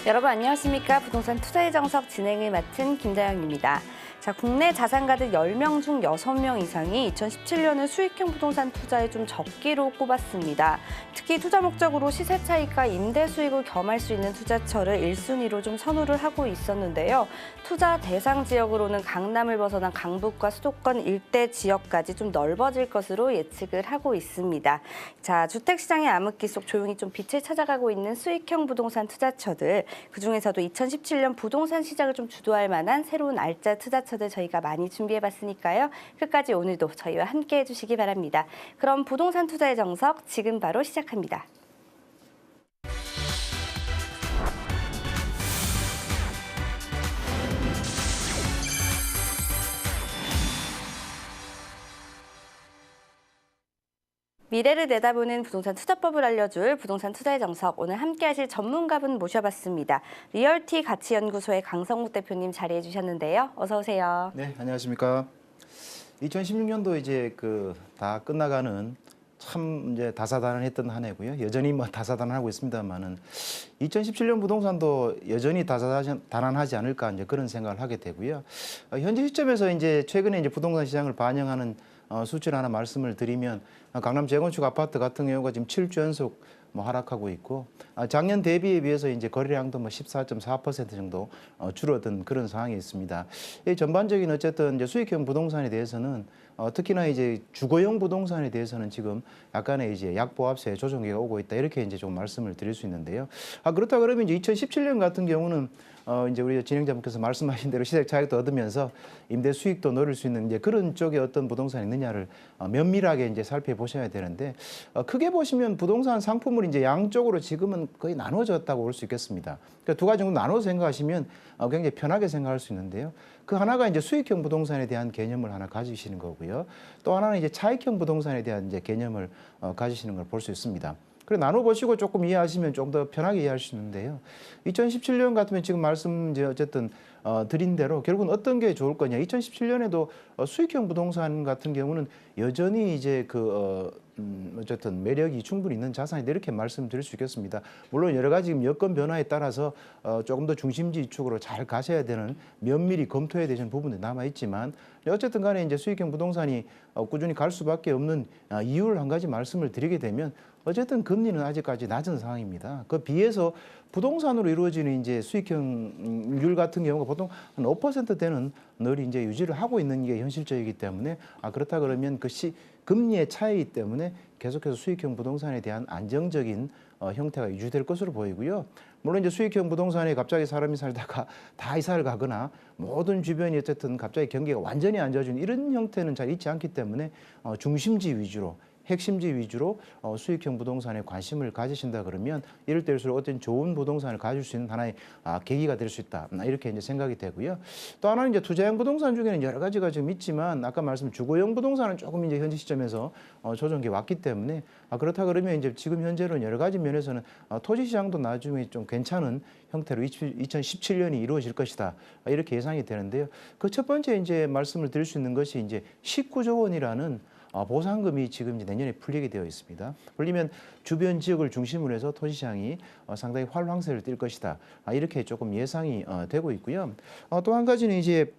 여러분 안녕하십니까? 부동산 투자의 정석 진행을 맡은 김다영입니다. 자, 국내 자산가들 10명 중 6명 이상이 2017년을 수익형 부동산 투자에 좀 적기로 꼽았습니다. 특히 투자 목적으로 시세 차익과 임대 수익을 겸할 수 있는 투자처를 1순위로 좀 선호를 하고 있었는데요. 투자 대상 지역으로는 강남을 벗어난 강북과 수도권 일대 지역까지 좀 넓어질 것으로 예측을 하고 있습니다. 자, 주택시장의 암흑기 속 조용히 좀 빛을 찾아가고 있는 수익형 부동산 투자처들, 그중에서도 2017년 부동산 시장을 좀 주도할 만한 새로운 알짜 투자처들 저희가 많이 준비해봤으니까요. 끝까지 오늘도 저희와 함께 해주시기 바랍니다. 그럼 부동산 투자의 정석 지금 바로 시작합니다. 미래를 내다보는 부동산 투자법을 알려줄 부동산 투자의 정석, 오늘 함께하실 전문가분 모셔봤습니다. 리얼티 가치연구소의 강성묵 대표님 자리해 주셨는데요. 어서 오세요. 네, 안녕하십니까. 2016년도 이제 다 끝나가는 참 이제 다사다난했던 한 해고요. 여전히 뭐 다사다난하고 있습니다만은 2017년 부동산도 여전히 다사다난하지 않을까 이제 그런 생각을 하게 되고요. 현재 시점에서 이제 최근에 이제 부동산 시장을 반영하는 수치를 하나 말씀을 드리면 강남 재건축 아파트 같은 경우가 지금 7주 연속 하락하고 있고 작년 대비에 비해서 이제 거래량도 14.4% 정도 줄어든 그런 상황이 있습니다. 이 전반적인 어쨌든 이제 수익형 부동산에 대해서는 특히나 이제 주거용 부동산에 대해서는 지금 약간의 이제 약보합세 조정기가 오고 있다 이렇게 이제 좀 말씀을 드릴 수 있는데요. 그렇다 그러면 이제 2017년 같은 경우는 이제 우리 진행자분께서 말씀하신 대로 시세 차익도 얻으면서 임대 수익도 노릴 수 있는 이제 그런 쪽에 어떤 부동산이 있느냐를 면밀하게 이제 살펴보셔야 되는데 크게 보시면 부동산 상품을 이제 양쪽으로 지금은 거의 나눠졌다고 볼 수 있겠습니다. 그러니까 두 가지 정도 나눠서 생각하시면 굉장히 편하게 생각할 수 있는데요. 그 하나가 이제 수익형 부동산에 대한 개념을 하나 가지시는 거고요. 또 하나는 이제 차익형 부동산에 대한 이제 개념을 가지시는 걸 볼 수 있습니다. 그래 나눠보시고 조금 이해하시면 좀 더 편하게 이해할 수 있는데요. 2017년 같으면 지금 말씀 이제 어쨌든 드린 대로 결국은 어떤 게 좋을 거냐. 2017년에도 수익형 부동산 같은 경우는 여전히 이제 어쨌든 매력이 충분히 있는 자산이다 이렇게 말씀드릴 수 있겠습니다. 물론 여러 가지 여건 변화에 따라서 조금 더 중심지 쪽으로 잘 가셔야 되는 면밀히 검토해야 되는 부분이 남아 있지만 어쨌든 간에 이제 수익형 부동산이 꾸준히 갈 수밖에 없는 이유를 한 가지 말씀을 드리게 되면 어쨌든 금리는 아직까지 낮은 상황입니다. 그 비해서 부동산으로 이루어지는 이제 수익형률 같은 경우가 보통 한 5%대는 늘 이제 유지를 하고 있는 게 현실적이기 때문에 그렇다 그러면 금리의 차이이기 때문에 계속해서 수익형 부동산에 대한 안정적인 형태가 유지될 것으로 보이고요. 물론 이제 수익형 부동산에 갑자기 사람이 살다가 다 이사를 가거나 모든 주변이 어쨌든 갑자기 경기가 완전히 안 좋아지는 이런 형태는 잘 있지 않기 때문에 중심지 위주로 핵심지 위주로 수익형 부동산에 관심을 가지신다 그러면 이럴 때일수록 어떤 좋은 부동산을 가질 수 있는 하나의 계기가 될 수 있다. 이렇게 이제 생각이 되고요. 또 하나는 이제 투자형 부동산 중에는 여러 가지가 좀 있지만 아까 말씀 주거용 부동산은 조금 이제 현재 시점에서 조정기 왔기 때문에 그렇다 그러면 이제 지금 현재로는 여러 가지 면에서는 토지 시장도 나중에 좀 괜찮은 형태로 2017년이 이루어질 것이다. 이렇게 예상이 되는데요. 그 첫 번째 이제 말씀을 드릴 수 있는 것이 이제 19조 원이라는 보상금이 지금 이제 내년에 풀리게 되어 있습니다. 풀리면 주변 지역을 중심으로 해서 토지시장이 상당히 활황세를 띨 것이다. 이렇게 조금 예상이 되고 있고요. 또 한 가지는 이제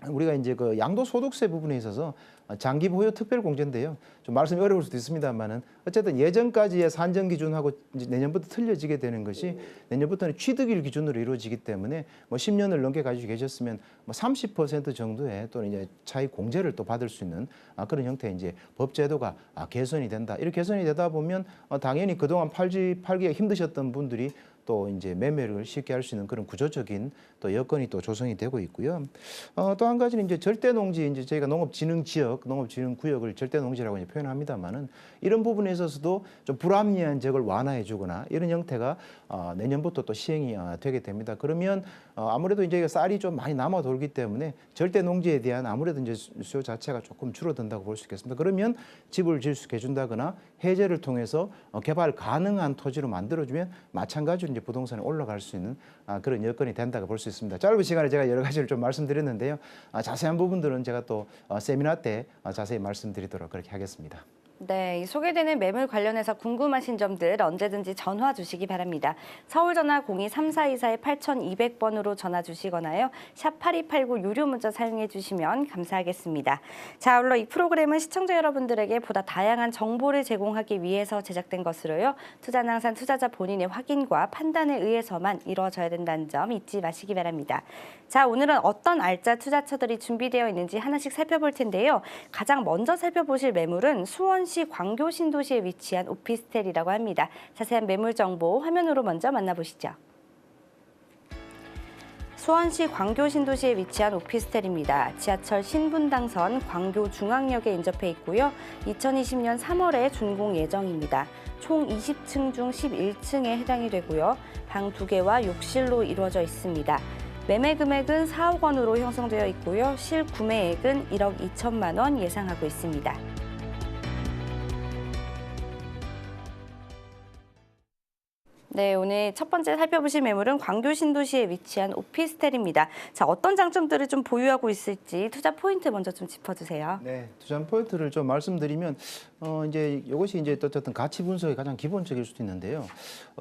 우리가 이제 양도소득세 부분에 있어서 장기 보유 특별 공제인데요. 좀 말씀이 어려울 수도 있습니다만은 어쨌든 예전까지의 산정 기준하고 이제 내년부터 틀려지게 되는 것이 내년부터는 취득일 기준으로 이루어지기 때문에 10년을 넘게 가지고 계셨으면 30% 정도의 또는 이제 차익 공제를 또 받을 수 있는 그런 형태의 이제 법 제도가 개선이 된다. 이렇게 개선이 되다 보면 당연히 그동안 팔기가 힘드셨던 분들이 또 이제 매매를 쉽게 할 수 있는 그런 구조적인 또 여건이 또 조성이 되고 있고요. 또 한 가지는 이제 절대농지, 이제 저희가 농업진흥지역, 농업진흥구역을 절대농지라고 이제 표현합니다만은 이런 부분에 있어서도 좀 불합리한 지역을 완화해주거나 이런 형태가 내년부터 또 시행이 되게 됩니다. 그러면 아무래도 이제 쌀이 좀 많이 남아 돌기 때문에 절대농지에 대한 아무래도 이제 수요 자체가 조금 줄어든다고 볼 수 있겠습니다. 그러면 집을 지을 수 있게 해준다거나 해제를 통해서 개발 가능한 토지로 만들어주면 마찬가지로 이제 부동산에 올라갈 수 있는 그런 여건이 된다고 볼 수 있습니다. 짧은 시간에 제가 여러 가지를 좀 말씀드렸는데요. 자세한 부분들은 제가 또 세미나 때 자세히 말씀드리도록 그렇게 하겠습니다. 네, 이 소개되는 매물 관련해서 궁금하신 점들 언제든지 전화 주시기 바랍니다. 서울 전화 02-3424-8200번으로 전화 주시거나요. 샵 8289 유료 문자 사용해 주시면 감사하겠습니다. 자, 아울러 이 프로그램은 시청자 여러분들에게 보다 다양한 정보를 제공하기 위해서 제작된 것으로요. 투자는 항상 투자자 본인의 확인과 판단에 의해서만 이루어져야 된다는 점 잊지 마시기 바랍니다. 자, 오늘은 어떤 알짜 투자처들이 준비되어 있는지 하나씩 살펴볼 텐데요. 가장 먼저 살펴보실 매물은 수원시 광교 신도시에 위치한 오피스텔이라고 합니다. 자세한 매물 정보 화면으로 먼저 만나보시죠. 수원시 광교 신도시에 위치한 오피스텔입니다. 지하철 신분당선 광교 중앙역에 인접해 있고요. 2020년 3월에 준공 예정입니다. 총 20층 중 11층에 해당이 되고요. 방 2개와 욕실로 이루어져 있습니다. 매매 금액은 4억 원으로 형성되어 있고요. 실구매액은 1억 2천만 원 예상하고 있습니다. 네, 오늘 첫 번째 살펴보실 매물은 광교 신도시에 위치한 오피스텔입니다. 자, 어떤 장점들을 좀 보유하고 있을지 투자 포인트 먼저 좀 짚어주세요. 네, 투자 포인트를 좀 말씀드리면 이제 이것이 이제 어쨌든 가치 분석의 가장 기본적일 수도 있는데요.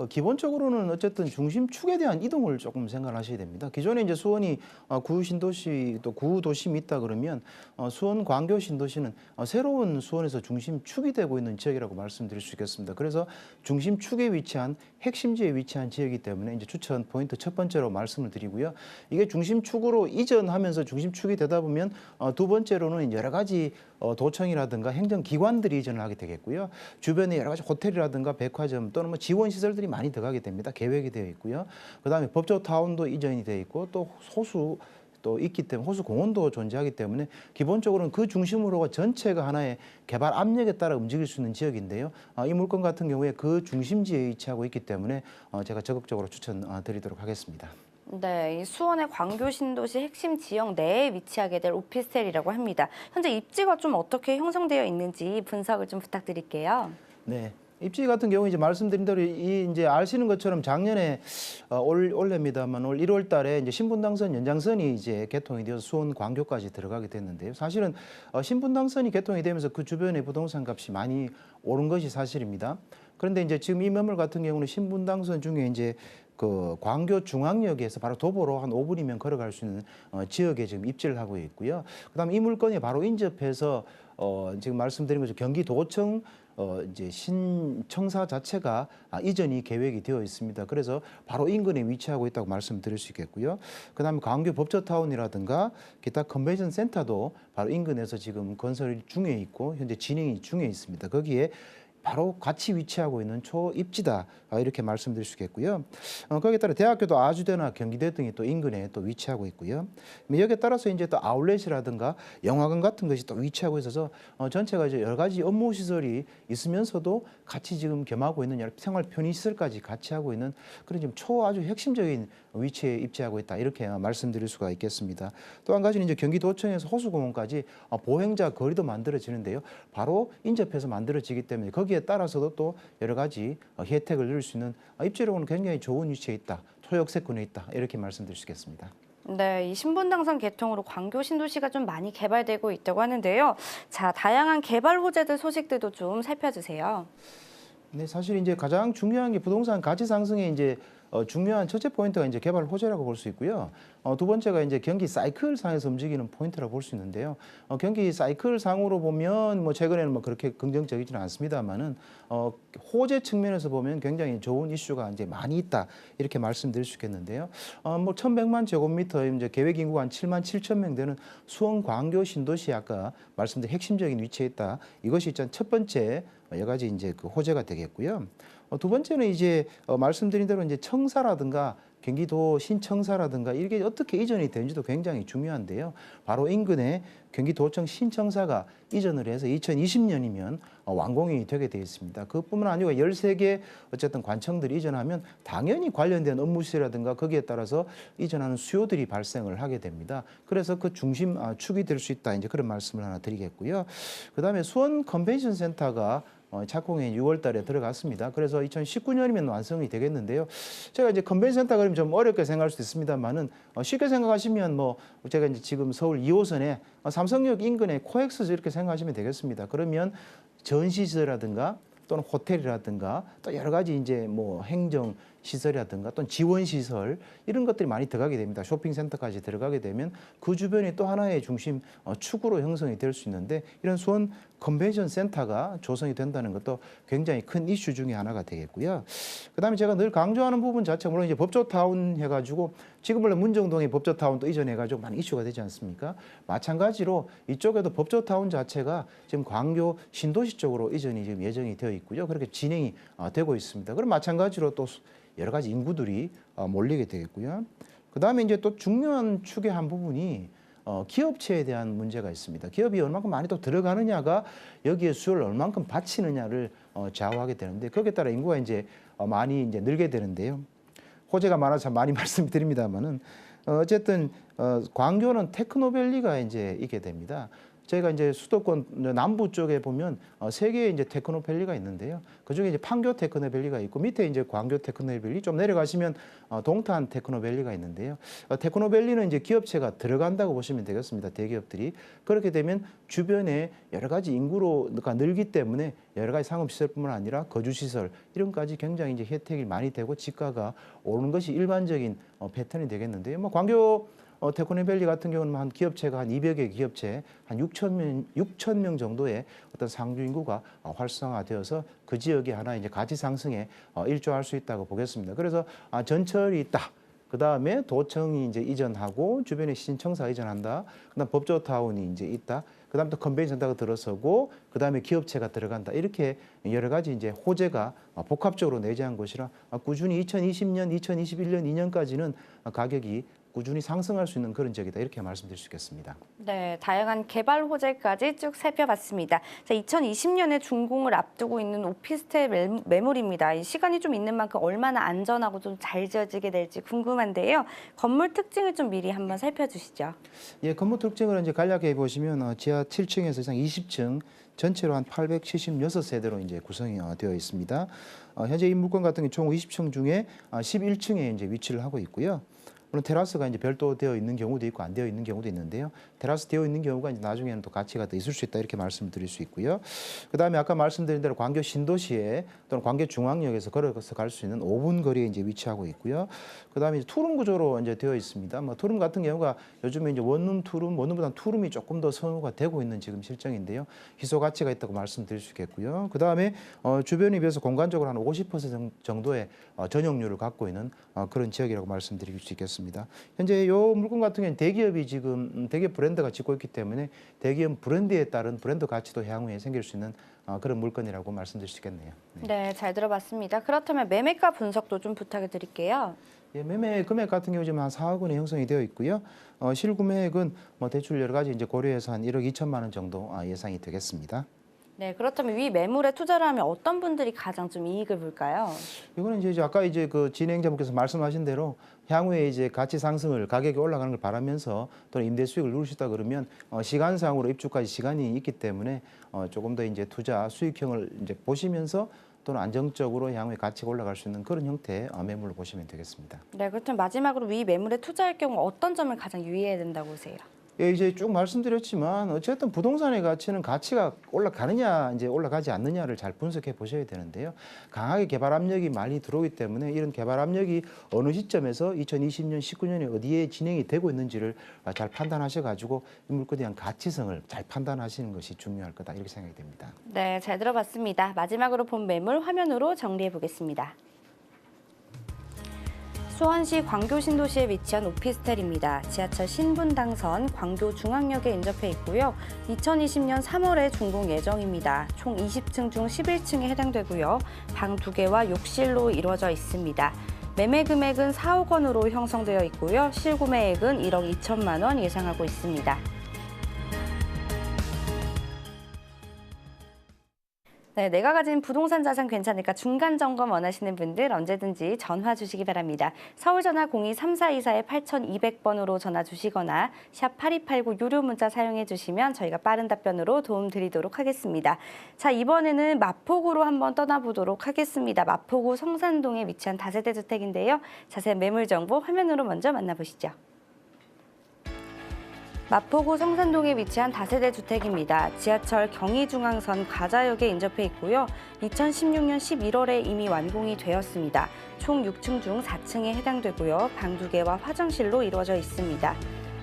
기본적으로는 어쨌든 중심축에 대한 이동을 조금 생각하셔야 됩니다. 기존에 이제 수원이 구신도시 또 구도심이 있다 그러면 수원 광교 신도시는 새로운 수원에서 중심축이 되고 있는 지역이라고 말씀드릴 수 있겠습니다. 그래서 중심축에 위치한 핵심지에 위치한 지역이기 때문에 이제 추천 포인트 첫 번째로 말씀을 드리고요. 이게 중심축으로 이전하면서 중심축이 되다 보면 두 번째로는 여러 가지 도청이라든가 행정기관들이 이전을 하게 되겠고요. 주변에 여러 가지 호텔이라든가 백화점 또는 뭐 지원시설들이 많이 들어가게 됩니다. 계획이 되어 있고요. 그다음에 법조타운도 이전이 되어 있고 또 호수 또 있기 때문에 호수공원도 존재하기 때문에 기본적으로는 그 중심으로가 전체가 하나의 개발 압력에 따라 움직일 수 있는 지역인데요. 이 물건 같은 경우에 그 중심지에 위치하고 있기 때문에 제가 적극적으로 추천드리도록 하겠습니다. 네, 이 수원의 광교 신도시 핵심 지역 내에 위치하게 될 오피스텔이라고 합니다. 현재 입지가 좀 어떻게 형성되어 있는지 분석을 좀 부탁드릴게요. 네. 입지 같은 경우 이제 말씀드린 대로 이제 아시는 것처럼 작년에 올해입니다만 올 1월 달에 이제 신분당선 연장선이 이제 개통이 되어서 수원 광교까지 들어가게 됐는데요. 사실은 신분당선이 개통이 되면서 그 주변의 부동산 값이 많이 오른 것이 사실입니다. 그런데 이제 지금 이 매물 같은 경우는 신분당선 중에 이제 그 광교 중앙역에서 바로 도보로 한 5분이면 걸어갈 수 있는 지역에 지금 입지를 하고 있고요. 그다음에 이 물건이 바로 인접해서 지금 말씀드린 것처럼 경기도청 이제 신청사 자체가 이전이 계획이 되어 있습니다. 그래서 바로 인근에 위치하고 있다고 말씀드릴 수 있겠고요. 그다음에 광교 법조타운이라든가 기타 컨벤션 센터도 바로 인근에서 지금 건설 중에 있고 현재 진행 중에 있습니다. 거기에 바로 같이 위치하고 있는 초입지다 이렇게 말씀드릴 수 있겠고요. 거기에 따라 대학교도 아주대나 경기대 등이 또 인근에 또 위치하고 있고요. 여기에 따라서 이제 또 아울렛이라든가 영화관 같은 것이 또 위치하고 있어서 전체가 이제 여러 가지 업무 시설이 있으면서도 같이 지금 겸하고 있는 여러 생활 편의 시설까지 같이 하고 있는 그런 지금 아주 핵심적인 위치에 입지하고 있다 이렇게 말씀드릴 수가 있겠습니다. 또 한 가지는 이제 경기도청에서 호수공원까지 보행자 거리도 만들어지는데요. 바로 인접해서 만들어지기 때문에 거기에 따라서도 또 여러 가지 혜택을 누릴 수 있는 입지로는 굉장히 좋은 위치에 있다. 초역세권에 있다. 이렇게 말씀드릴 수 있겠습니다. 네, 이 신분당선 개통으로 광교 신도시가 좀 많이 개발되고 있다고 하는데요. 자, 다양한 개발 호재들 소식들도 좀 살펴주세요. 네, 사실 이제 가장 중요한 게 부동산 가치 상승에 이제 중요한 첫째 포인트가 이제 개발 호재라고 볼 수 있고요. 두 번째가 이제 경기 사이클 상에서 움직이는 포인트라고 볼 수 있는데요. 경기 사이클 상으로 보면 뭐 최근에는 뭐 그렇게 긍정적이지는 않습니다만은 호재 측면에서 보면 굉장히 좋은 이슈가 이제 많이 있다 이렇게 말씀드릴 수 있겠는데요. 뭐 1,100만 제곱미터 이제 계획 인구가 한 7만 7천 명 되는 수원 광교 신도시 아까 말씀드린 핵심적인 위치에 있다. 이것이 일단 첫 번째 여러 가지 이제 그 호재가 되겠고요. 두 번째는 이제 말씀드린 대로 이제 청사라든가 경기도 신청사라든가 이게 어떻게 이전이 되는지도 굉장히 중요한데요. 바로 인근에 경기도청 신청사가 이전을 해서 2020년이면 완공이 되게 되어 있습니다. 그뿐만 아니고 13개 어쨌든 관청들이 이전하면 당연히 관련된 업무실이라든가 거기에 따라서 이전하는 수요들이 발생을 하게 됩니다. 그래서 그 중심 축이 될 수 있다. 이제 그런 말씀을 하나 드리겠고요. 그다음에 수원 컨벤션 센터가 착공이 6월 달에 들어갔습니다. 그래서 2019년이면 완성이 되겠는데요. 제가 이제 컨벤션 센터 그러면 좀 어렵게 생각할 수도 있습니다만은 쉽게 생각하시면 뭐 제가 이제 지금 서울 2호선에 삼성역 인근의 코엑스 이렇게 생각하시면 되겠습니다. 그러면 전시시설이라든가 또는 호텔이라든가 또 여러 가지 이제 뭐 행정 시설이라든가 또는 지원 시설 이런 것들이 많이 들어가게 됩니다. 쇼핑센터까지 들어가게 되면 그 주변이 또 하나의 중심 축으로 형성이 될 수 있는데 이런 수원 컨벤션 센터가 조성이 된다는 것도 굉장히 큰 이슈 중에 하나가 되겠고요. 그다음에 제가 늘 강조하는 부분 자체 물론 이제 법조타운 해가지고 지금 원래 문정동에 법조타운 또 이전해가지고 많이 이슈가 되지 않습니까? 마찬가지로 이쪽에도 법조타운 자체가 지금 광교 신도시 쪽으로 이전이 지금 예정이 되어 있고요. 그렇게 진행이 되고 있습니다. 그럼 마찬가지로 또 여러 가지 인구들이 몰리게 되겠고요. 그다음에 이제 또 중요한 축의 한 부분이 기업체에 대한 문제가 있습니다. 기업이 얼만큼 많이 또 들어가느냐가 여기에 수요를 얼만큼 바치느냐를 좌우하게 되는데 거기에 따라 인구가 이제 많이 이제 늘게 되는데요. 호재가 많아서 참 많이 말씀드립니다만은 어쨌든 광교는 테크노밸리가 이제 있게 됩니다. 저희가 이제 수도권 남부 쪽에 보면 세 개의 이제 테크노밸리가 있는데요. 그 중에 이제 판교 테크노밸리가 있고 밑에 이제 광교 테크노밸리 좀 내려가시면 동탄 테크노밸리가 있는데요. 테크노밸리는 이제 기업체가 들어간다고 보시면 되겠습니다. 대기업들이 그렇게 되면 주변에 여러 가지 인구가 늘기 때문에 여러 가지 상업시설뿐만 아니라 거주시설 이런까지 굉장히 이제 혜택이 많이 되고 지가가 오르는 것이 일반적인 패턴이 되겠는데요. 뭐 광교 테크노밸리 같은 경우는 한 기업체가 한 200여 기업체, 한 6천 명 정도의 어떤 상주 인구가 활성화되어서 그 지역이 하나 이제 가치 상승에 일조할 수 있다고 보겠습니다. 그래서 전철이 있다. 그 다음에 도청이 이제 이전하고 주변에 신청사 이전한다. 그다음 법조타운이 이제 있다. 그다음 또 컨벤션센터가 들어서고 그다음에 기업체가 들어간다. 이렇게 여러 가지 이제 호재가 복합적으로 내재한 것이라 꾸준히 2020년, 2021년, 2년까지는 가격이 꾸준히 상승할 수 있는 그런 지역이다 이렇게 말씀드릴 수 있겠습니다. 네, 다양한 개발 호재까지 쭉 살펴봤습니다. 자, 2020년에 준공을 앞두고 있는 오피스텔 매물입니다. 이 시간이 좀 있는 만큼 얼마나 안전하고 좀 잘 지어지게 될지 궁금한데요. 건물 특징을 좀 미리 한번 살펴주시죠. 예, 건물 특징을 이제 간략하게 보시면 지하 7층에서 이상 20층 전체로 한 876세대로 이제 구성이 되어 있습니다. 현재 이 물건 같은 경우 총 20층 중에 11층에 이제 위치를 하고 있고요. 물론 테라스가 이제 별도 되어 있는 경우도 있고 안 되어 있는 경우도 있는데요. 테라스 되어 있는 경우가 이제 나중에는 또 가치가 더 있을 수 있다 이렇게 말씀드릴 수 있고요. 그다음에 아까 말씀드린 대로 광교 신도시에 또는 광교 중앙역에서 걸어서 갈 수 있는 5분 거리에 이제 위치하고 있고요. 그다음에 이제 투룸 구조로 이제 되어 있습니다. 뭐 투룸 같은 경우가 요즘에 이제 원룸, 투룸, 원룸보다 투룸이 조금 더 선호가 되고 있는 지금 실정인데요. 희소 가치가 있다고 말씀드릴 수 있겠고요. 그다음에 주변에 비해서 공간적으로 한 50% 정도의 전용률을 갖고 있는 그런 지역이라고 말씀드릴 수 있겠습니다. 현재 이 물건 같은 경우는 대기업이 지금 대기업 브랜드가 짓고 있기 때문에 대기업 브랜드에 따른 브랜드 가치도 향후에 생길 수 있는 그런 물건이라고 말씀드릴 수 있겠네요. 네, 잘 들어봤습니다. 그렇다면 매매가 분석도 좀 부탁을 드릴게요. 예, 매매 금액 같은 경우 지금 한 4억 원에 형성이 되어 있고요. 실구매액은 뭐 대출 여러 가지 이제 고려해서 한 1억 2천만 원 정도 예상이 되겠습니다. 네, 그렇다면 위 매물에 투자를 하면 어떤 분들이 가장 좀 이익을 볼까요? 이거는 이제 아까 이제 그 진행자분께서 말씀하신 대로 향후에 이제 가치 상승을 가격이 올라가는 걸 바라면서 또는 임대 수익을 누릴 수 있다 그러면 시간상으로 입주까지 시간이 있기 때문에 조금 더 이제 투자 수익형을 이제 보시면서 또는 안정적으로 향후에 가치가 올라갈 수 있는 그런 형태의 매물을 보시면 되겠습니다. 네, 그렇다면 마지막으로 위 매물에 투자할 경우 어떤 점을 가장 유의해야 된다고 보세요? 예, 이제 쭉 말씀드렸지만 어쨌든 부동산의 가치는 가치가 올라가느냐 이제 올라가지 않느냐를 잘 분석해 보셔야 되는데요. 강하게 개발 압력이 많이 들어오기 때문에 이런 개발 압력이 어느 시점에서 2020년, 19년에 어디에 진행이 되고 있는지를 잘 판단하셔 가지고 이 물건에 대한 가치성을 잘 판단하시는 것이 중요할 거다 이렇게 생각이 됩니다. 네, 잘 들어봤습니다. 마지막으로 본 매물 화면으로 정리해 보겠습니다. 수원시 광교 신도시에 위치한 오피스텔입니다. 지하철 신분당선 광교 중앙역에 인접해 있고요. 2020년 3월에 준공 예정입니다. 총 20층 중 11층에 해당되고요. 방 2개와 욕실로 이루어져 있습니다. 매매 금액은 4억 원으로 형성되어 있고요. 실구매액은 1억 2천만 원 예상하고 있습니다. 네, 내가 가진 부동산 자산 괜찮을까 중간 점검 원하시는 분들 언제든지 전화 주시기 바랍니다. 서울 전화 02-342-8200번으로 전화 주시거나 샵 8289 유료 문자 사용해 주시면 저희가 빠른 답변으로 도움 드리도록 하겠습니다. 자, 이번에는 마포구로 한번 떠나보도록 하겠습니다. 마포구 성산동에 위치한 다세대 주택인데요. 자세한 매물 정보 화면으로 먼저 만나보시죠. 마포구 성산동에 위치한 다세대 주택입니다. 지하철 경의중앙선 가자역에 인접해 있고요. 2016년 11월에 이미 완공이 되었습니다. 총 6층 중 4층에 해당되고요. 방 2개와 화장실로 이루어져 있습니다.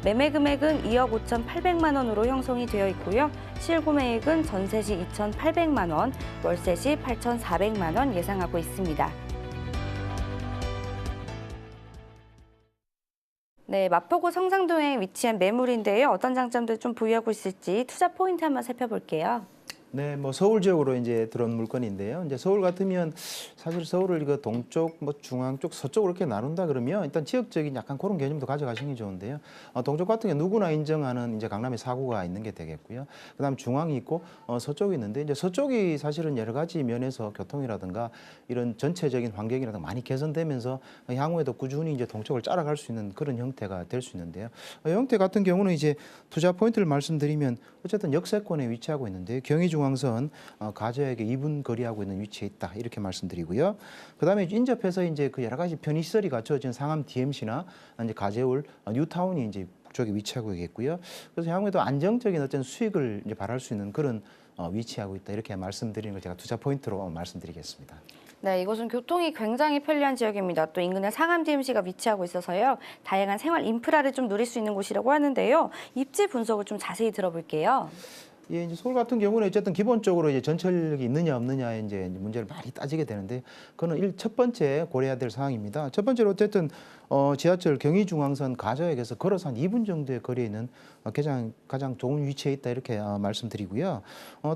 매매 금액은 2억 5,800만 원으로 형성이 되어 있고요. 실구매액은 전세 시 2,800만 원, 월세 시 8,400만 원 예상하고 있습니다. 네, 마포구 성산동에 위치한 매물인데요. 어떤 장점들 좀 보유하고 있을지 투자 포인트 한번 살펴볼게요. 네, 뭐 서울 지역으로 이제 들어온 물건인데요. 이제 서울 같으면 사실 서울을 이거 동쪽, 뭐 중앙 쪽, 서쪽으로 이렇게 나눈다 그러면 일단 지역적인 약간 그런 개념도 가져가시는 게 좋은데요. 동쪽 같은 경우 누구나 인정하는 이제 강남에 사구가 있는 게 되겠고요. 그다음 중앙이 있고 서쪽이 있는데 이제 서쪽이 사실은 여러 가지 면에서 교통이라든가 이런 전체적인 환경이라든가 많이 개선되면서 향후에도 꾸준히 이제 동쪽을 따라갈 수 있는 그런 형태가 될 수 있는데요. 형태 같은 경우는 이제 투자 포인트를 말씀드리면 어쨌든 역세권에 위치하고 있는데 경의중앙선 가저역에 2분 거리하고 있는 위치에 있다 이렇게 말씀드리고요. 그다음에 인접해서 이제 그 여러 가지 편의 시설이 갖춰진 상암 DMC나 이제 가재울 뉴타운이 이제 북쪽에 위치하고 있겠고요. 그래서 향후에도 안정적인 어떤 수익을 이제 발할 수 있는 그런 위치하고 있다 이렇게 말씀드리는 걸 제가 투자 포인트로 말씀드리겠습니다. 네, 이곳은 교통이 굉장히 편리한 지역입니다. 또 인근에 상암 DMC가 위치하고 있어서요. 다양한 생활 인프라를 좀 누릴 수 있는 곳이라고 하는데요. 입지 분석을 좀 자세히 들어볼게요. 예, 이제 서울 같은 경우는 어쨌든 기본적으로 이제 전철역이 있느냐 없느냐에 이제 문제를 많이 따지게 되는데, 그거는 첫 번째 고려해야 될 사항입니다. 첫 번째로 어쨌든 지하철 경의중앙선 가저역에서 걸어서 한 2분 정도의 거리에 있는 가장 좋은 위치에 있다 이렇게 말씀드리고요.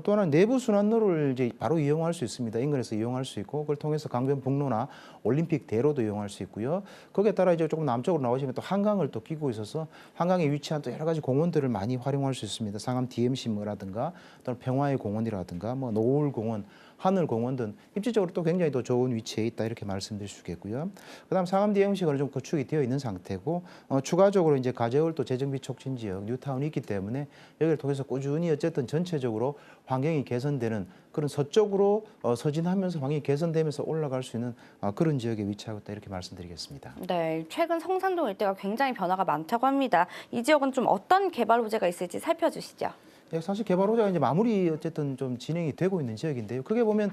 또 하나 내부 순환로를 이제 바로 이용할 수 있습니다. 인근에서 이용할 수 있고, 그걸 통해서 강변북로나 올림픽 대로도 이용할 수 있고요. 거기에 따라 이제 조금 남쪽으로 나오시면 또 한강을 또 끼고 있어서 한강에 위치한 또 여러 가지 공원들을 많이 활용할 수 있습니다. 상암 DMC 뭐라든가 또는 평화의 공원이라든가 뭐 노을공원, 하늘공원 등 입지적으로 또 굉장히 또 좋은 위치에 있다 이렇게 말씀드릴 수 있겠고요. 그다음 상암 DMC가 좀 구축이 되어 있는 상태고, 추가적으로 이제 가재울 또 재정비 촉진 지역 뉴타운이 있기 때문에 여기를 통해서 꾸준히 어쨌든 전체적으로 환경이 개선되는 그런 서쪽으로 서진하면서 환경이 개선되면서 올라갈 수 있는 그런 지역에 위치하고 있다 이렇게 말씀드리겠습니다. 네, 최근 성산동 일대가 굉장히 변화가 많다고 합니다. 이 지역은 좀 어떤 개발 호재가 있을지 살펴주시죠. 예, 사실 개발 호재가 이제 마무리 어쨌든 좀 진행이 되고 있는 지역인데요. 크게 보면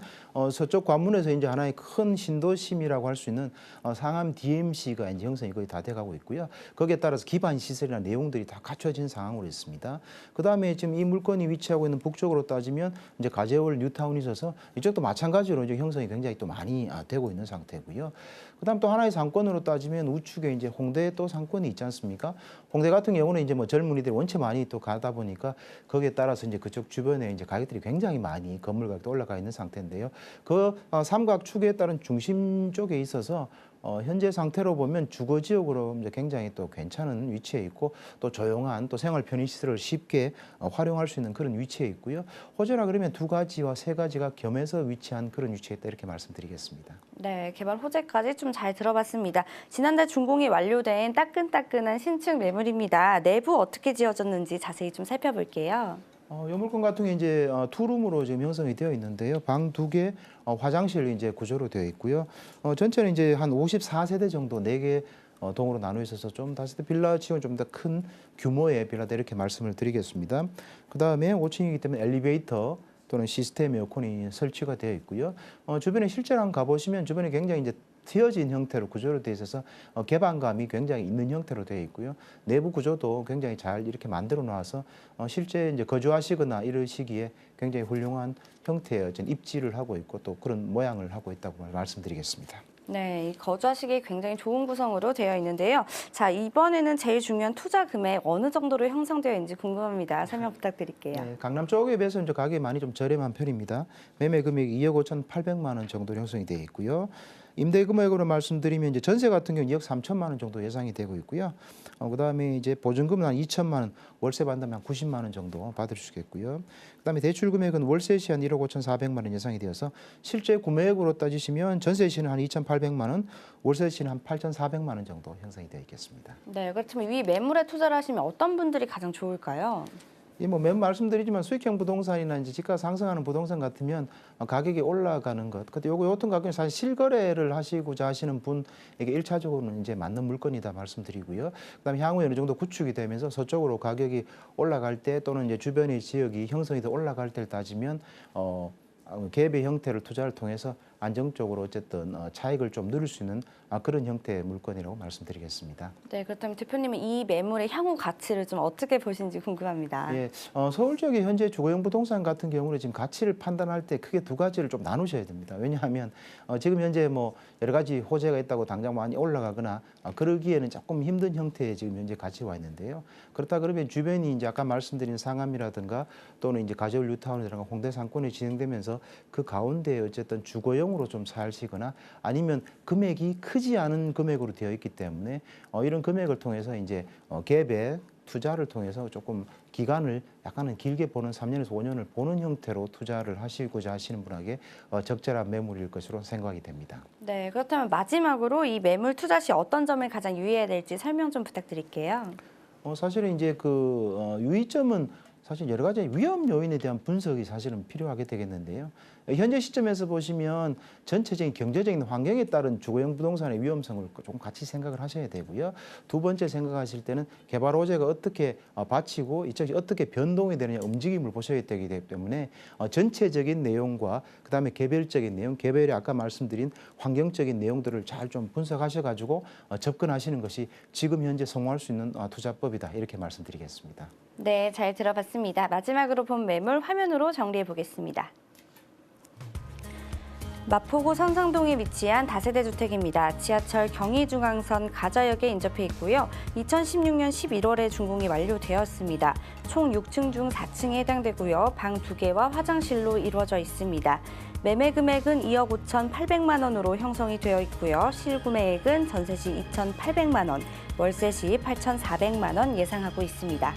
서쪽 관문에서 이제 하나의 큰 신도심이라고 할 수 있는 상암 DMC가 이제 형성이 거의 다 돼가고 있고요. 거기에 따라서 기반 시설이나 내용들이 다 갖춰진 상황으로 있습니다. 그 다음에 지금 이 물건이 위치하고 있는 북쪽으로 따지면 이제 가재월 뉴타운이 있어서 이쪽도 마찬가지로 이제 형성이 굉장히 또 많이 되고 있는 상태고요. 그다음 또 하나의 상권으로 따지면 우측에 이제 홍대 또 상권이 있지 않습니까? 홍대 같은 경우는 이제 뭐 젊은이들이 원체 많이 또 가다 보니까 거기에 따라서 이제 그쪽 주변에 이제 가격들이 굉장히 많이 건물 가격도 올라가 있는 상태인데요. 그 삼각축에 따른 중심 쪽에 있어서 현재 상태로 보면 주거 지역으로 이제 굉장히 또 괜찮은 위치에 있고, 또 조용한 또 생활 편의 시설을 쉽게 활용할 수 있는 그런 위치에 있고요. 호재라 그러면 두 가지와 세 가지가 겸해서 위치한 그런 위치에 있다 이렇게 말씀드리겠습니다. 네, 개발 호재까지 좀 잘 들어봤습니다. 지난달 준공이 완료된 따끈따끈한 신축 매물입니다. 내부 어떻게 지어졌는지 자세히 좀 살펴볼게요. 이 물건 같은 게 이제 투룸으로 지금 형성이 되어 있는데요. 방 2개, 화장실 이제 구조로 되어 있고요. 전체는 이제 한 54세대 정도 4개 동으로 나누어 있어서 좀 다세대 빌라 치고는 좀 더 큰 규모의 빌라다 이렇게 말씀을 드리겠습니다. 그 다음에 5층이기 때문에 엘리베이터 또는 시스템 에어컨이 설치가 되어 있고요. 주변에 실제로 한번 가보시면 주변에 굉장히 이제 트여진 형태로 구조로 되어 있어서 개방감이 굉장히 있는 형태로 되어 있고요. 내부 구조도 굉장히 잘 이렇게 만들어 놔서 실제 이제 거주하시거나 이러시기에 굉장히 훌륭한 형태의 입지를 하고 있고 또 그런 모양을 하고 있다고 말씀드리겠습니다. 네, 이 거주하시기 굉장히 좋은 구성으로 되어 있는데요. 자, 이번에는 제일 중요한 투자 금액 어느 정도로 형성되어 있는지 궁금합니다. 설명 부탁드릴게요. 네, 강남 쪽에 비해서 이제 가격이 많이 좀 저렴한 편입니다. 매매 금액이 2억 5,800만 원 정도 형성이 되어 있고요. 임대 금액으로 말씀드리면 이제 전세 같은 경우 2억 3천만 원 정도 예상이 되고 있고요. 그다음에 이제 보증금은 한 2천만 원, 월세 받는다면 한 90만 원 정도 받을 수 있겠고요. 그다음에 대출 금액은 월세 시 한 1억 5,400만 원 예상이 되어서 실제 구매액으로 따지시면 전세 시는 한 2,800만 원, 월세 시는 한 8,400만 원 정도 형성이 되어 있겠습니다. 네, 그렇다면 이 매물에 투자를 하시면 어떤 분들이 가장 좋을까요? 매번 말씀드리지만 수익형 부동산이나 이제 지가 상승하는 부동산 같으면 가격이 올라가는 것. 근데 요거 같은 가격은 사실 실거래를 하시고자 하시는 분에게 일차적으로는 이제 맞는 물건이다 말씀드리고요. 그다음에 향후에 어느 정도 구축이 되면서 서쪽으로 가격이 올라갈 때 또는 이제 주변의 지역이 형성이 더 올라갈 때를 따지면 갭의 형태를 투자를 통해서 안정적으로 어쨌든 차익을 좀 누릴 수 있는 그런 형태의 물건이라고 말씀드리겠습니다. 네, 그렇다면 대표님은 이 매물의 향후 가치를 좀 어떻게 보시는지 궁금합니다. 예, 서울 지역의 현재 주거용 부동산 같은 경우는 지금 가치를 판단할 때 크게 두 가지를 좀 나누셔야 됩니다. 왜냐하면 지금 현재 여러 가지 호재가 있다고 당장 많이 올라가거나 그러기에는 조금 힘든 형태의 지금 현재 가치가 와 있는데요. 그렇다 그러면 주변이 이제 아까 말씀드린 상암이라든가 또는 이제 가저울 뉴타운이라든가 홍대 상권이 진행되면서 그 가운데 어쨌든 주거용으로 좀 사시거나 아니면 금액이 크지 않은 금액으로 되어 있기 때문에 이런 금액을 통해서 이제 갭의 투자를 통해서 조금 기간을 약간은 길게 보는 3년에서 5년을 보는 형태로 투자를 하시고자 하시는 분에게 적절한 매물일 것으로 생각이 됩니다. 네, 그렇다면 마지막으로 이 매물 투자 시 어떤 점을 가장 유의해야 될지 설명 좀 부탁드릴게요. 사실은 이제 유의점은 사실 여러 가지 위험 요인에 대한 분석이 사실은 필요하게 되겠는데요. 현재 시점에서 보시면 전체적인 경제적인 환경에 따른 주거용 부동산의 위험성을 조금 같이 생각을 하셔야 되고요. 두 번째 생각하실 때는 개발 호재가 어떻게 받치고 이쪽이 어떻게 변동이 되느냐 움직임을 보셔야 되기 때문에 전체적인 내용과 그다음에 개별적인 내용, 개별이 아까 말씀드린 환경적인 내용들을 잘 좀 분석하셔가지고 접근하시는 것이 지금 현재 성공할 수 있는 투자법이다 이렇게 말씀드리겠습니다. 네, 잘 들어봤습니다. 마지막으로 본 매물 화면으로 정리해 보겠습니다. 마포구 선상동에 위치한 다세대 주택입니다. 지하철 경의중앙선 가자역에 인접해 있고요. 2016년 11월에 준공이 완료되었습니다. 총 6층 중 4층에 해당되고요. 방 2개와 화장실로 이루어져 있습니다. 매매 금액은 2억 5,800만 원으로 형성이 되어 있고요. 실구매액은 전세 시 2,800만 원, 월세 시 8,400만 원 예상하고 있습니다.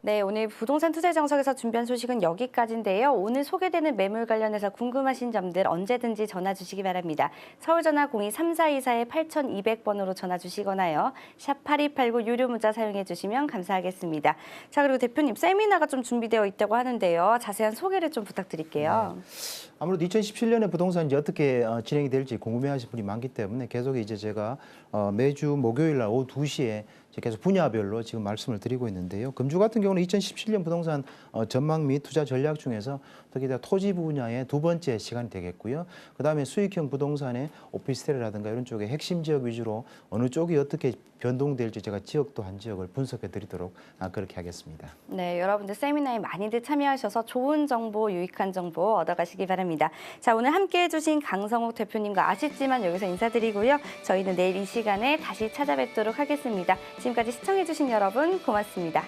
네, 오늘 부동산 투자 정석에서 준비한 소식은 여기까지인데요. 오늘 소개되는 매물 관련해서 궁금하신 점들 언제든지 전화 주시기 바랍니다. 서울전화 02-3424-8200번으로 전화 주시거나요. 샵 8289 유료 문자 사용해 주시면 감사하겠습니다. 자, 그리고 대표님 세미나가 좀 준비되어 있다고 하는데요. 자세한 소개를 좀 부탁드릴게요. 네. 아무래도 2017년에 부동산이 어떻게 진행이 될지 궁금해하시는 분이 많기 때문에 계속 이제 제가 매주 목요일 날 오후 2시에 계속 분야별로 지금 말씀을 드리고 있는데요. 금주 같은 경우는 2017년 부동산 전망 및 투자 전략 중에서 특히 토지 분야의 두 번째 시간이 되겠고요. 그다음에 수익형 부동산의 오피스텔이라든가 이런 쪽에 핵심 지역 위주로 어느 쪽이 어떻게 변동될지 제가 지역도 한 지역을 분석해 드리도록 그렇게 하겠습니다. 네, 여러분들 세미나에 많이들 참여하셔서 좋은 정보, 유익한 정보 얻어가시기 바랍니다. 자, 오늘 함께해 주신 강성욱 대표님과 아쉽지만 여기서 인사드리고요. 저희는 내일 이 시간에 다시 찾아뵙도록 하겠습니다. 지금까지 시청해 주신 여러분 고맙습니다.